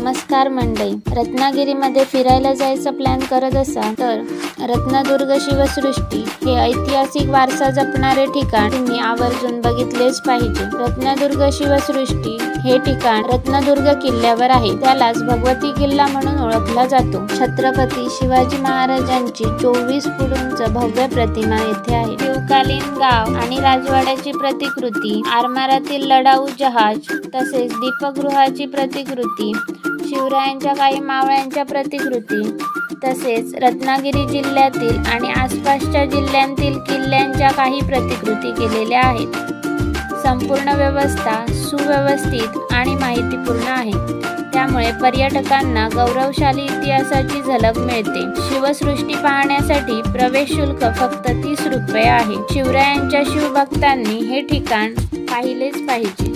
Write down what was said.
नमस्कार मंडळी, रत्नागिरीमध्ये फिरायला जायचा प्लॅन करत असाल तर रत्नदुर्ग शिवसृष्टी हे ऐतिहासिक वारसा जपणारे ठिकाण तुम्ही आवर्जून बघितलेच पाहिजे. रत्नदुर्ग शिवसृष्टी हे ठिकाण रत्नदुर्ग किल्ल्यावर आहे. त्यालाच भगवती किल्ला म्हणून ओळखला जातो. छत्रपती शिवाजी महाराजांची 24 फूट उंच भव्य प्रतिमा येथे आहे. शिवकालीन गाव आणि राजवाड्याची प्रतिकृती, आरमारातील लढाऊ जहाज, तसेच दीपगृहाची प्रतिकृती, शिवरायांच्या काही मावळ्यांच्या प्रतिकृती, तसेच रत्नागिरी जिल्ह्यातील आणि आसपासच्या जिल्ह्यांतील किल्ल्यांच्या काही प्रतिकृती केलेल्या आहेत. संपूर्ण व्यवस्था सुव्यवस्थित आणि माहितीपूर्ण आहे. त्यामुळे पर्यटकांना गौरवशाली इतिहासाची झलक मिळते. शिवसृष्टी पाहण्यासाठी प्रवेश शुल्क फक्त 30 रुपये आहे. शिवरायांच्या शिवभक्तांनी हे ठिकाण पाहिलेच पाहिजे.